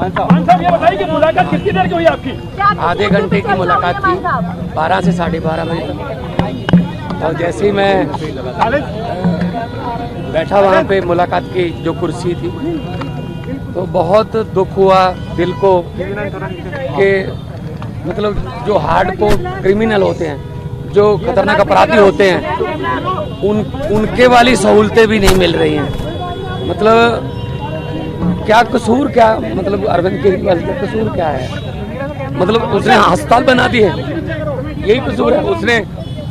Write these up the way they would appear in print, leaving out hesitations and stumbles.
ये बताइए कि मुलाकात कितनी देर की हुई आपकी? आधे घंटे की मुलाकात थी, 12 से 12:30 बजे तक। और जैसे ही मैं बैठा वहाँ पे मुलाकात की जो कुर्सी थी, तो बहुत दुख हुआ दिल को कि मतलब जो हार्डकोर क्रिमिनल होते हैं, जो खतरनाक अपराधी होते हैं, उनके वाली सहूलतें भी नहीं मिल रही हैं। मतलब क्या कसूर, क्या मतलब अरविंद केजरीवाल का कसूर क्या है? मतलब उसने अस्पताल बना दिए, यही कसूर है। उसने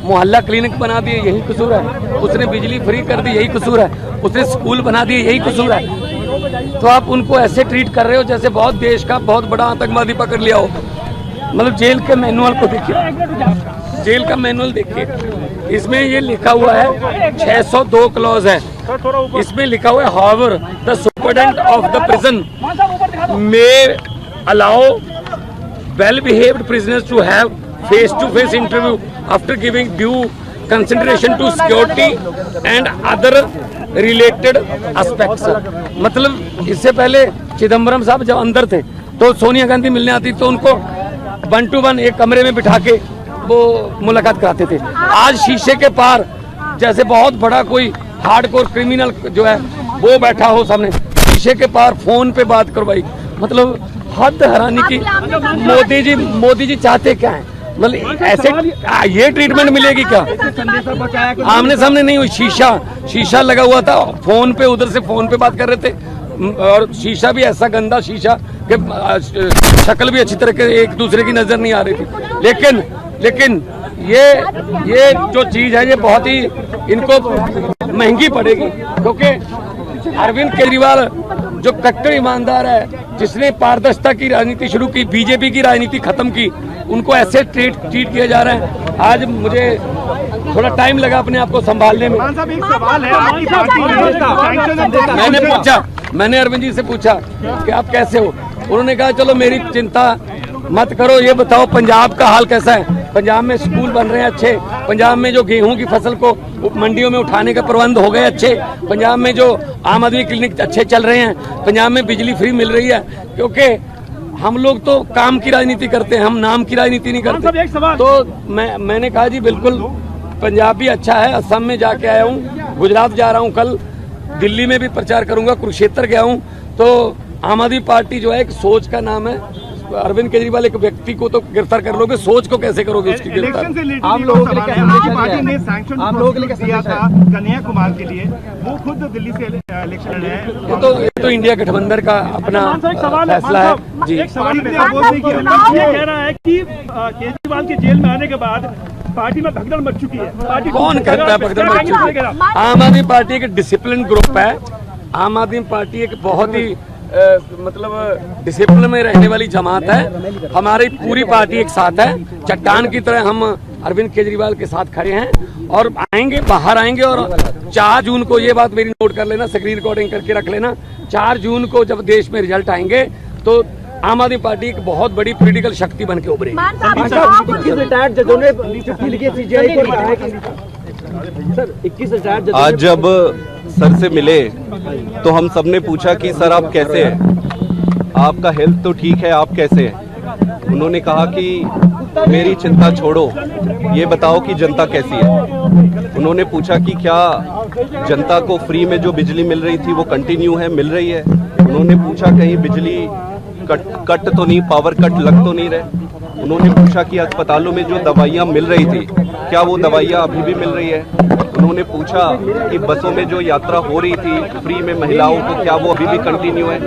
मोहल्ला क्लिनिक बना दिए, यही कसूर है। उसने बिजली फ्री कर दी, यही कसूर है। उसने स्कूल बना दिए, यही कसूर है। तो आप उनको ऐसे ट्रीट कर रहे हो जैसे बहुत देश का बहुत बड़ा आतंकवादी पकड़ लिया हो। मतलब जेल के मैनुअल को देखिए, जेल का मैनुअल देखिए, इसमें ये लिखा हुआ है 602 क्लॉज है। इसमें लिखा हुआ है however the superintendent of the prison may allow well behaved prisoners to have face to face interview after giving due consideration to security and other related aspects. मतलब इससे पहले चिदम्बरम साहब जब अंदर थे तो सोनिया गांधी मिलने आती तो उनको 1 to 1 एक कमरे में बिठा के वो मुलाकात कराते थे। आज शीशे के पार जैसे बहुत बड़ा कोई हार्डकोर क्रिमिनल जो है वो बैठा हो सामने, शीशे के पार फोन पे बात करवाई। मतलब हद हैरानी की। मोदी जी चाहते क्या है? मतलब ऐसे ये ट्रीटमेंट मिलेगी क्या? आमने सामने नहीं हुई, शीशा लगा हुआ था, फोन पे उधर से फोन पे बात कर रहे थे, और शीशा भी ऐसा गंदा शीशा कि शक्ल भी अच्छी तरह के एक दूसरे की नजर नहीं आ रही थी। लेकिन ये जो चीज है ये बहुत ही इनको महंगी पड़ेगी, क्योंकि अरविंद केजरीवाल जो कट्टर ईमानदार है, जिसने पारदर्शिता की राजनीति शुरू की, बीजेपी की राजनीति खत्म की, उनको ऐसे ट्रीट किया जा रहा है। आज मुझे थोड़ा टाइम लगा अपने आप को संभालने में। एक सवाल है, मैंने अरविंद जी से पूछा कि आप कैसे हो? उन्होंने कहा चलो मेरी चिंता मत करो, ये बताओ पंजाब का हाल कैसा है? पंजाब में स्कूल बन रहे हैं अच्छे, पंजाब में जो गेहूं की फसल को मंडियों में उठाने का प्रबंध हो गए अच्छे, पंजाब में जो आम आदमी क्लिनिक अच्छे चल रहे हैं, पंजाब में बिजली फ्री मिल रही है। क्योंकि हम लोग तो काम की राजनीति करते हैं, हम नाम की राजनीति नहीं करते। तो मैंने कहा जी बिल्कुल पंजाब भी अच्छा है। असम में जाके आया हूँ, गुजरात जा रहा हूँ, कल दिल्ली में भी प्रचार करूंगा, कुरुक्षेत्र गया हूँ। तो आम आदमी पार्टी जो है एक सोच का नाम है। अरविंद केजरीवाल एक व्यक्ति को तो गिरफ्तार कर लोगे, सोच को कैसे करोगे उसकी गिरफ्तार? आम लोगों के लिए पार्टी ने सैंक्शन आम लोगों के लिए दिया था कन्हैया कुमार के लिए, वो खुद दिल्ली से इलेक्शन लड़े हैं। ये तो इंडिया गठबंधन का अपना फैसला है जी। एक सवाल ये कह रहा है कि केजरीवाल के जेल में आने के बाद पार्टी में भगदड़ मच चुकी है। पार्टी कौन कहता है भगदड़ मच चुकी है? आम आदमी पार्टी एक डिसिप्लिन ग्रुप है। आम आदमी पार्टी एक बहुत ही मतलब डिसिप्लिन में रहने वाली जमात है। हमारी पूरी पार्टी एक साथ है, चट्टान की तरह हम अरविंद केजरीवाल के साथ खड़े हैं और आएंगे, बाहर आएंगे। और 4 जून को, ये बात मेरी नोट कर लेना, स्क्रीन रिकॉर्डिंग करके रख लेना, 4 जून को जब देश में रिजल्ट आएंगे तो आम आदमी पार्टी एक बहुत बड़ी पॉलिटिकल शक्ति बन के उभरेगी। आज जब सर से मिले तो हम सबने पूछा कि सर आप कैसे हैं, आपका हेल्थ तो ठीक है, आप कैसे हैं? उन्होंने कहा कि मेरी चिंता छोड़ो, ये बताओ कि जनता कैसी है। उन्होंने पूछा कि क्या जनता को फ्री में जो बिजली मिल रही थी वो कंटिन्यू है, मिल रही है? उन्होंने पूछा कहीं बिजली कट तो नहीं, पावर कट लग तो नहीं रहे? उन्होंने पूछा कि अस्पतालों में जो दवाइयाँ मिल रही थी क्या वो दवाइयाँ अभी भी मिल रही है? उन्होंने पूछा कि बसों में जो यात्रा हो रही थी फ्री में महिलाओं को, क्या वो अभी भी कंटिन्यू है?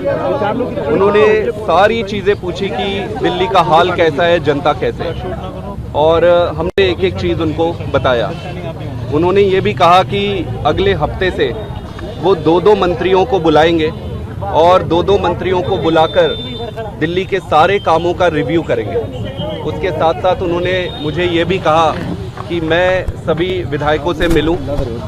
उन्होंने सारी चीज़ें पूछी कि दिल्ली का हाल कैसा है, जनता कैसे है, और हमने एक एक चीज़ उनको बताया। उन्होंने ये भी कहा कि अगले हफ्ते से वो 2-2 मंत्रियों को बुलाएंगे और 2-2 मंत्रियों को बुलाकर दिल्ली के सारे कामों का रिव्यू करेंगे। उसके साथ साथ उन्होंने मुझे ये भी कहा कि मैं सभी विधायकों से मिलूं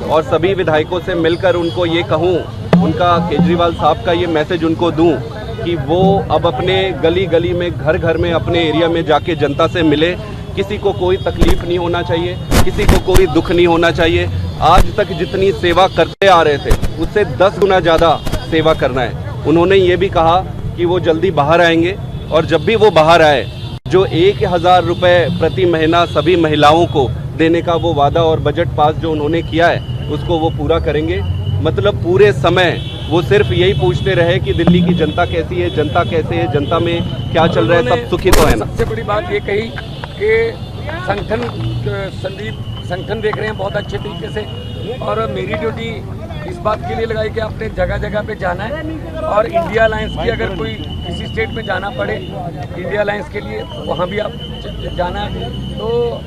और सभी विधायकों से मिलकर उनको ये कहूं, उनका केजरीवाल साहब का ये मैसेज उनको दूं कि वो अब अपने गली गली में, घर घर में, अपने एरिया में जाके जनता से मिले। किसी को कोई तकलीफ नहीं होना चाहिए, किसी को कोई दुख नहीं होना चाहिए। आज तक जितनी सेवा करते आ रहे थे उससे 10 गुना ज़्यादा सेवा करना है। उन्होंने ये भी कहा कि वो जल्दी बाहर आएंगे, और जब भी वो बाहर आए जो 1000 रुपये प्रति महीना सभी महिलाओं को देने का वो वादा और बजट पास जो उन्होंने किया है उसको वो पूरा करेंगे। मतलब पूरे समय वो सिर्फ यही पूछते रहे कि दिल्ली की जनता कैसी है, जनता कैसे है, जनता में क्या चल रहा है, सब सुखी तो है ना। सबसे बड़ी बात ये कही कि संगठन देख रहे हैं बहुत अच्छे तरीके से, और मेरी ड्यूटी इस बात के लिए लगाई कि आपने जगह जगह पे जाना है, और इंडिया अलायंस की अगर कोई किसी स्टेट में जाना पड़े इंडिया अलायंस के लिए वहाँ भी आप जाना है। तो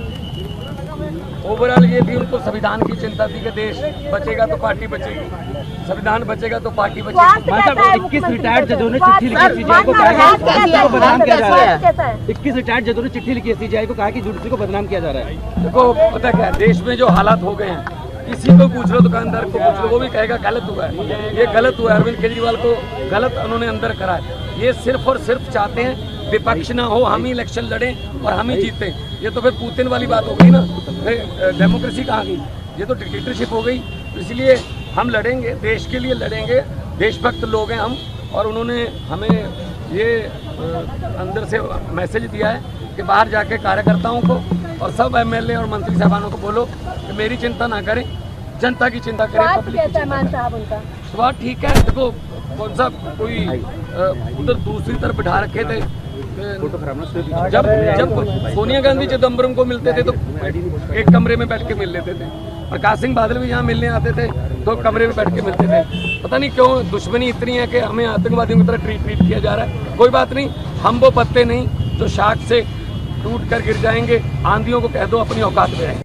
ओवरऑल ये भी उनको संविधान की चिंता थी कि देश बचेगा तो पार्टी बचेगी, संविधान बचेगा तो पार्टी बचेगी। 21 रिटायर्ड जजों ने चिट्ठी लिखी सीजीआई को कहा कि बदनाम किया जा रहा है। 21 रिटायर्ड जजों ने चिट्ठी लिखी सीजीआई को कहा कि जुडिशरी को बदनाम किया जा रहा है। देखो पता क्या है, देश में जो हालात हो गए हैं, किसी को पूछ लो, दुकानदार को पूछ लो, वो भी कहेगा गलत हुआ है, ये गलत हुआ है, अरविंद केजरीवाल को गलत उन्होंने अंदर करा है। ये सिर्फ और सिर्फ चाहते हैं विपक्ष ना हो, हम ही इलेक्शन लड़ें और हम ही जीतें। ये तो फिर पुतिन वाली बात हो गई ना, फिर डेमोक्रेसी कहाँ गई, ये तो डिक्टेटरशिप हो गई। तो इसलिए हम लड़ेंगे, देश के लिए लड़ेंगे, देशभक्त लोग हैं हम, और उन्होंने हमें ये अंदर से मैसेज दिया है कि बाहर जाके कार्यकर्ताओं को और सब एमएलए और मंत्री साहबानों को बोलो कि मेरी चिंता ना करें, जनता की चिंता करें, पब्लिक की चिंता करें। स्वाद ठीक है, देखो कौन सा कोई उधर दूसरी तरफ बिठा रखे थे। जब सोनिया गांधी चिदम्बरम को मिलते थे तो एक कमरे में बैठ के मिल लेते थे, प्रकाश सिंह बादल भी यहाँ मिलने आते थे तो कमरे में बैठ के मिलते थे। पता नहीं क्यों दुश्मनी इतनी है कि हमें आतंकवादियों की तरह ट्रीट किया जा रहा है। कोई बात नहीं, हम वो पत्ते नहीं जो शाख से टूट कर गिर जाएंगे। आंधियों को कह दो अपनी औकात में रहें।